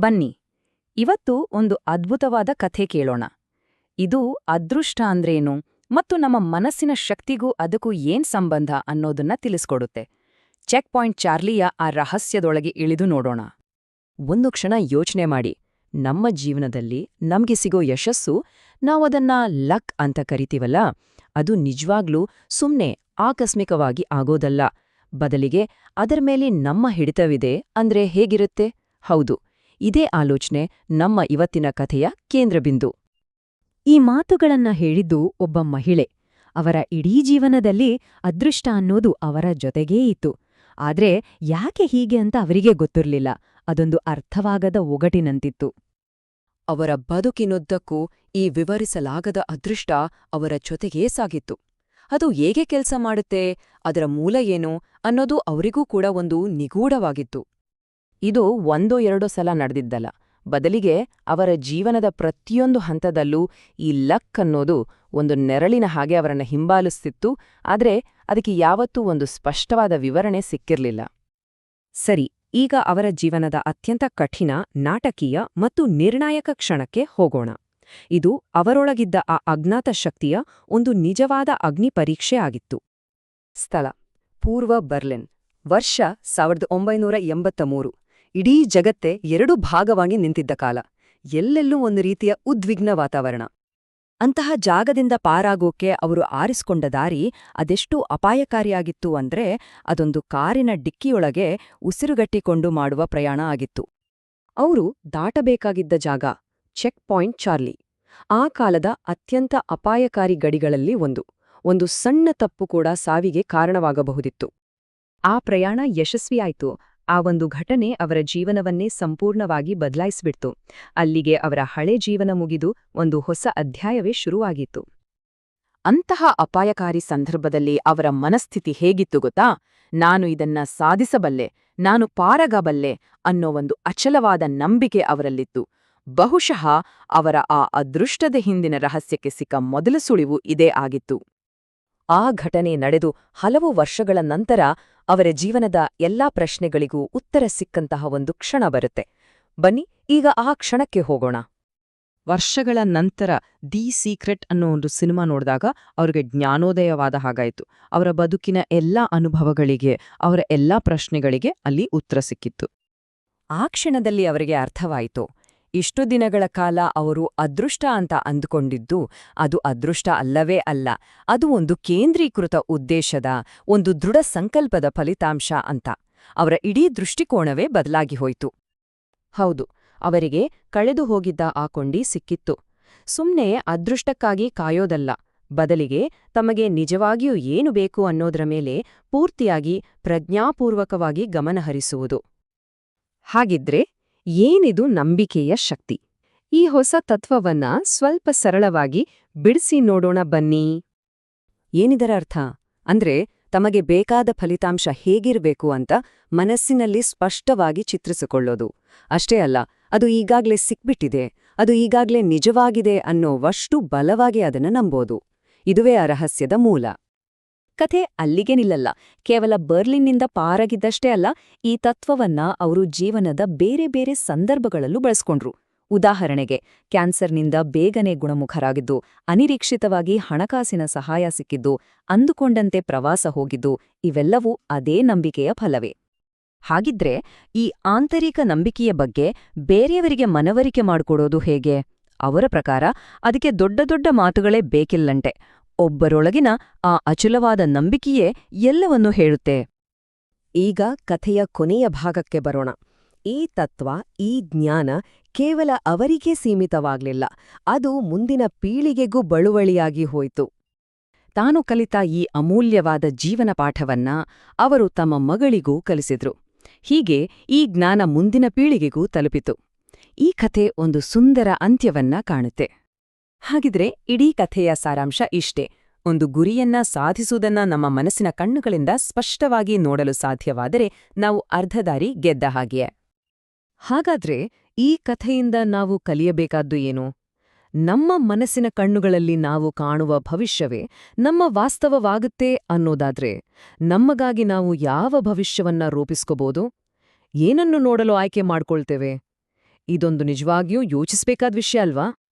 ಬನ್ನಿ ಇವತ್ತು ಒಂದು ಅದ್ಭುತವಾದ ಕಥೆ ಕೇಳೋಣ. ಇದು ಅದೃಷ್ಟ ಅಂದ್ರೇನು ಮತ್ತು ನಮ್ಮ ಮನಸ್ಸಿನ ಶಕ್ತಿಗೂ ಅದಕ್ಕೂ ಏನ್ ಸಂಬಂಧ ಅನ್ನೋದನ್ನ ತಿಳಿಸ್ಕೊಡುತ್ತೆ. ಚೆಕ್ ಪಾಯಿಂಟ್ ಚಾರ್ಲಿಯ ಆ ರಹಸ್ಯದೊಳಗೆ ಇಳಿದು ನೋಡೋಣ. ಒಂದು ಕ್ಷಣ ಯೋಚನೆ ಮಾಡಿ, ನಮ್ಮ ಜೀವನದಲ್ಲಿ ನಮ್ಗೆ ಸಿಗೋ ಯಶಸ್ಸು, ನಾವದನ್ನ ಲಕ್ ಅಂತ ಕರಿತೀವಲ್ಲ, ಅದು ನಿಜವಾಗ್ಲೂ ಸುಮ್ನೆ ಆಕಸ್ಮಿಕವಾಗಿ ಆಗೋದಲ್ಲ. ಬದಲಿಗೆ ಅದರ ಮೇಲೆ ನಮ್ಮ ಹಿಡಿತವಿದೆ ಅಂದ್ರೆ ಹೇಗಿರುತ್ತೆ? ಹೌದು, ಇದೇ ಆಲೋಚನೆ ನಮ್ಮ ಇವತ್ತಿನ ಕಥೆಯ ಕೇಂದ್ರಬಿಂದು. ಈ ಮಾತುಗಳನ್ನ ಹೇಳಿದ್ದು ಒಬ್ಬ ಮಹಿಳೆ. ಅವರ ಇಡೀ ಜೀವನದಲ್ಲಿ ಅದೃಷ್ಟ ಅನ್ನೋದು ಅವರ ಜೊತೆಗೇ ಇತ್ತು. ಆದ್ರೆ ಯಾಕೆ ಹೀಗೆ ಅಂತ ಅವರಿಗೆ ಗೊತ್ತಿರ್ಲಿಲ್ಲ. ಅದೊಂದು ಅರ್ಥವಾಗದ ಒಗಟಿನಂತಿತ್ತು. ಅವರ ಬದುಕಿನುದ್ದಕ್ಕೂ ಈ ವಿವರಿಸಲಾಗದ ಅದೃಷ್ಟ ಅವರ ಜೊತೆಗೇ ಸಾಗಿತ್ತು. ಅದು ಹೇಗೆ ಕೆಲಸ ಮಾಡುತ್ತೆ, ಅದರ ಮೂಲ ಏನು ಅನ್ನೋದು ಅವರಿಗೂ ಕೂಡ ಒಂದು ನಿಗೂಢವಾಗಿತ್ತು. ಇದು 1-2 ಸಲ ನಡೆದಿದ್ದಲ್ಲ. ಬದಲಿಗೆ ಅವರ ಜೀವನದ ಪ್ರತಿಯೊಂದು ಹಂತದಲ್ಲೂ ಈ ಲಕ್ ಅನ್ನೋದು ಒಂದು ನೆರಳಿನ ಹಾಗೆ ಅವರನ್ನ ಹಿಂಬಾಲಿಸ್ತಿತ್ತು. ಆದ್ರೆ ಅದಕ್ಕೆ ಯಾವತ್ತೂ ಒಂದು ಸ್ಪಷ್ಟವಾದ ವಿವರಣೆ ಸಿಕ್ಕಿರ್ಲಿಲ್ಲ. ಸರಿ, ಈಗ ಅವರ ಜೀವನದ ಅತ್ಯಂತ ಕಠಿಣ, ನಾಟಕೀಯ ಮತ್ತು ನಿರ್ಣಾಯಕ ಕ್ಷಣಕ್ಕೆ ಹೋಗೋಣ. ಇದು ಅವರೊಳಗಿದ್ದ ಆ ಅಜ್ಞಾತ ಶಕ್ತಿಯ ಒಂದು ನಿಜವಾದ ಅಗ್ನಿ ಪರೀಕ್ಷೆ ಆಗಿತ್ತು. ಸ್ಥಳ: ಪೂರ್ವ ಬರ್ಲಿನ್. ವರ್ಷ 1983. ಇಡೀ ಜಗತ್ತೇ 2 ಭಾಗವಾಗಿ ನಿಂತಿದ್ದ ಕಾಲ. ಎಲ್ಲೆಲ್ಲೂ ಒಂದು ರೀತಿಯ ಉದ್ವಿಗ್ನ ವಾತಾವರಣ. ಅಂತಹ ಜಾಗದಿಂದ ಪಾರಾಗೋಕೆ ಅವರು ಆರಿಸ್ಕೊಂಡ ದಾರಿ ಅದೆಷ್ಟು ಅಪಾಯಕಾರಿಯಾಗಿತ್ತು ಅಂದ್ರೆ, ಅದೊಂದು ಕಾರಿನ ಡಿಕ್ಕಿಯೊಳಗೆ ಉಸಿರುಗಟ್ಟಿಕೊಂಡು ಮಾಡುವ ಪ್ರಯಾಣ ಆಗಿತ್ತು. ಅವರು ದಾಟಬೇಕಾಗಿದ್ದ ಜಾಗ ಚೆಕ್ ಪಾಯಿಂಟ್ ಚಾರ್ಲಿ. ಆ ಕಾಲದ ಅತ್ಯಂತ ಅಪಾಯಕಾರಿ ಗಡಿಗಳಲ್ಲಿ ಒಂದು ಸಣ್ಣ ತಪ್ಪು ಕೂಡ ಸಾವಿಗೆ ಕಾರಣವಾಗಬಹುದಿತ್ತು. ಆ ಪ್ರಯಾಣ ಯಶಸ್ವಿಯಾಯಿತು. ಆ ಒಂದು ಘಟನೆ ಅವರ ಜೀವನವನ್ನೇ ಸಂಪೂರ್ಣವಾಗಿ ಬದಲಾಯಿಸ್ಬಿಡ್ತು. ಅಲ್ಲಿಗೆ ಅವರ ಹಳೆ ಜೀವನ ಮುಗಿದು ಒಂದು ಹೊಸ ಅಧ್ಯಾಯವೇ ಶುರುವಾಗಿತ್ತು. ಅಂತಹ ಅಪಾಯಕಾರಿ ಸಂದರ್ಭದಲ್ಲಿ ಅವರ ಮನಸ್ಥಿತಿ ಹೇಗಿತ್ತು ಗೊತ್ತಾ? ನಾನು ಇದನ್ನ ಸಾಧಿಸಬಲ್ಲೆ, ನಾನು ಪಾರಾಗಬಲ್ಲೆ ಅನ್ನೋ ಒಂದು ಅಚಲವಾದ ನಂಬಿಕೆ ಅವರಲ್ಲಿತ್ತು. ಬಹುಶಃ ಅವರ ಆ ಅದೃಷ್ಟದ ಹಿಂದಿನ ರಹಸ್ಯಕ್ಕೆ ಸಿಕ್ಕ ಮೊದಲ ಸುಳಿವು ಇದೇ ಆಗಿತ್ತು. ಆ ಘಟನೆ ನಡೆದು ಹಲವು ವರ್ಷಗಳ ನಂತರ ಅವರ ಜೀವನದ ಎಲ್ಲಾ ಪ್ರಶ್ನೆಗಳಿಗೂ ಉತ್ತರ ಸಿಕ್ಕಂತಹ ಒಂದು ಕ್ಷಣ ಬರುತ್ತೆ. ಬನ್ನಿ ಈಗ ಆ ಕ್ಷಣಕ್ಕೆ ಹೋಗೋಣ. ವರ್ಷಗಳ ನಂತರ ದಿ ಸೀಕ್ರೆಟ್ ಅನ್ನೋ ಒಂದು ಸಿನಿಮಾ ನೋಡಿದಾಗ ಅವ್ರಿಗೆ ಜ್ಞಾನೋದಯವಾದ ಹಾಗಾಯಿತು. ಅವರ ಬದುಕಿನ ಎಲ್ಲಾ ಅನುಭವಗಳಿಗೆ, ಅವರ ಎಲ್ಲಾ ಪ್ರಶ್ನೆಗಳಿಗೆ ಅಲ್ಲಿ ಉತ್ತರ ಸಿಕ್ಕಿತ್ತು. ಆ ಕ್ಷಣದಲ್ಲಿ ಅವರಿಗೆ ಅರ್ಥವಾಯಿತು, ಇಷ್ಟು ದಿನಗಳ ಕಾಲ ಅವರು ಅದೃಷ್ಟ ಅಂತ ಅಂದುಕೊಂಡಿದ್ದು ಅದು ಅದೃಷ್ಟ ಅಲ್ಲವೇ ಅಲ್ಲ, ಅದು ಒಂದು ಕೇಂದ್ರೀಕೃತ ಉದ್ದೇಶದ, ಒಂದು ದೃಢ ಸಂಕಲ್ಪದ ಫಲಿತಾಂಶ ಅಂತ. ಅವರ ಇಡೀ ದೃಷ್ಟಿಕೋನವೇ ಬದಲಾಗಿ ಹೋಯಿತು. ಹೌದು, ಅವರಿಗೆ ಕಳೆದು ಹೋಗಿದ್ದ ಆ ಕೊಂಡಿ ಸಿಕ್ಕಿತ್ತು. ಸುಮ್ನೆ ಅದೃಷ್ಟಕ್ಕಾಗಿ ಕಾಯೋದಲ್ಲ, ಬದಲಿಗೆ ತಮಗೆ ನಿಜವಾಗಿಯೂ ಏನು ಬೇಕು ಅನ್ನೋದರ ಮೇಲೆ ಪೂರ್ತಿಯಾಗಿ ಪ್ರಜ್ಞಾಪೂರ್ವಕವಾಗಿ ಗಮನಹರಿಸುವುದು. ಹಾಗಿದ್ರೆ ಏನಿದು ನಂಬಿಕೆಯ ಶಕ್ತಿ? ಈ ಹೊಸ ತತ್ವವನ್ನ ಸ್ವಲ್ಪ ಸರಳವಾಗಿ ಬಿಡಿಸಿ ನೋಡೋಣ ಬನ್ನಿ. ಏನಿದರ ಅರ್ಥ? ಅಂದ್ರೆ ತಮಗೆ ಬೇಕಾದ ಫಲಿತಾಂಶ ಹೇಗಿರಬೇಕು ಅಂತ ಮನಸ್ಸಿನಲ್ಲಿ ಸ್ಪಷ್ಟವಾಗಿ ಚಿತ್ರಿಸಿಕೊಳ್ಳೋದು. ಅಷ್ಟೇ ಅಲ್ಲ, ಅದು ಈಗಾಗ್ಲೇ ಸಿಕ್ಬಿಟ್ಟಿದೆ, ಅದು ಈಗಾಗ್ಲೇ ನಿಜವಾಗಿದೆ ಅನ್ನೋವಷ್ಟು ಬಲವಾಗಿ ಅದನ್ನ ನಂಬೋದು. ಇದುವೇ ಆ ರಹಸ್ಯದ ಮೂಲ. ಕಥೆ ಅಲ್ಲಿಗೆ ನಿಲ್ಲಲ್ಲ. ಕೇವಲ ಬರ್ಲಿನ್ನಿಂದ ಪಾರಾಗಿದ್ದಷ್ಟೇ ಅಲ್ಲ, ಈ ತತ್ವವನ್ನ ಅವರು ಜೀವನದ ಬೇರೆ ಬೇರೆ ಸಂದರ್ಭಗಳಲ್ಲೂ ಬಳಸ್ಕೊಂಡ್ರು. ಉದಾಹರಣೆಗೆ, ಕ್ಯಾನ್ಸರ್ನಿಂದ ಬೇಗನೆ ಗುಣಮುಖರಾಗಿದ್ದು, ಅನಿರೀಕ್ಷಿತವಾಗಿ ಹಣಕಾಸಿನ ಸಹಾಯ ಸಿಕ್ಕಿದ್ದು, ಅಂದುಕೊಂಡಂತೆ ಪ್ರವಾಸ ಹೋಗಿದ್ದು, ಇವೆಲ್ಲವೂ ಅದೇ ನಂಬಿಕೆಯ ಫಲವೇ. ಹಾಗಿದ್ರೆ ಈ ಆಂತರಿಕ ನಂಬಿಕೆಯ ಬಗ್ಗೆ ಬೇರೆಯವರಿಗೆ ಮನವರಿಕೆ ಮಾಡಿಕೊಡೋದು ಹೇಗೆ? ಅವರ ಪ್ರಕಾರ ಅದಕ್ಕೆ ದೊಡ್ಡ ದೊಡ್ಡ ಮಾತುಗಳೇ ಬೇಕಿಲ್ಲಂತೆ. ಒಬ್ಬರೊಳಗಿನ ಆ ಅಚಲವಾದ ನಂಬಿಕೆಯೇ ಎಲ್ಲವನ್ನೂ ಹೇಳುತ್ತೆ. ಈಗ ಕಥೆಯ ಕೊನೆಯ ಭಾಗಕ್ಕೆ ಬರೋಣ. ಈ ತತ್ವ, ಈ ಜ್ಞಾನ ಕೇವಲ ಅವರಿಗೇ ಸೀಮಿತವಾಗ್ಲಿಲ್ಲ, ಅದು ಮುಂದಿನ ಪೀಳಿಗೆಗೂ ಬಳುವಳಿಯಾಗಿ ಹೋಯಿತು. ತಾನು ಕಲಿತ ಈ ಅಮೂಲ್ಯವಾದ ಜೀವನ ಪಾಠವನ್ನ ಅವರು ತಮ್ಮ ಮಗಳಿಗೂ ಕಲಿಸಿದ್ರು. ಹೀಗೆ ಈ ಜ್ಞಾನ ಮುಂದಿನ ಪೀಳಿಗೆಗೂ ತಲುಪಿತು. ಈ ಕಥೆ ಒಂದು ಸುಂದರ ಅಂತ್ಯವನ್ನ ಕಾಣುತ್ತೆ. ಹಾಗಿದ್ರೆ ಇಡೀ ಕಥೆಯ ಸಾರಾಂಶ ಇಷ್ಟೇ. ಒಂದು ಗುರಿಯನ್ನ ಸಾಧಿಸುವುದನ್ನ ನಮ್ಮ ಮನಸ್ಸಿನ ಕಣ್ಣುಗಳಿಂದ ಸ್ಪಷ್ಟವಾಗಿ ನೋಡಲು ಸಾಧ್ಯವಾದರೆ ನಾವು ಅರ್ಧದಾರಿ ಗೆದ್ದ ಹಾಗೆಯೇ. ಹಾಗಾದ್ರೆ ಈ ಕಥೆಯಿಂದ ನಾವು ಕಲಿಯಬೇಕಾದ್ದು ಏನು? ನಮ್ಮ ಮನಸ್ಸಿನ ಕಣ್ಣುಗಳಲ್ಲಿ ನಾವು ಕಾಣುವ ಭವಿಷ್ಯವೇ ನಮ್ಮ ವಾಸ್ತವವಾಗುತ್ತೆ ಅನ್ನೋದಾದ್ರೆ, ನಮಗಾಗಿ ನಾವು ಯಾವ ಭವಿಷ್ಯವನ್ನ ರೂಪಿಸ್ಕೋಬೋದು? ಏನನ್ನು ನೋಡಲು ಆಯ್ಕೆ ಮಾಡ್ಕೊಳ್ತೇವೆ? ಇದೊಂದು ನಿಜವಾಗಿಯೂ ಯೋಚಿಸ್ಬೇಕಾದ ವಿಷಯ ಅಲ್ವಾ?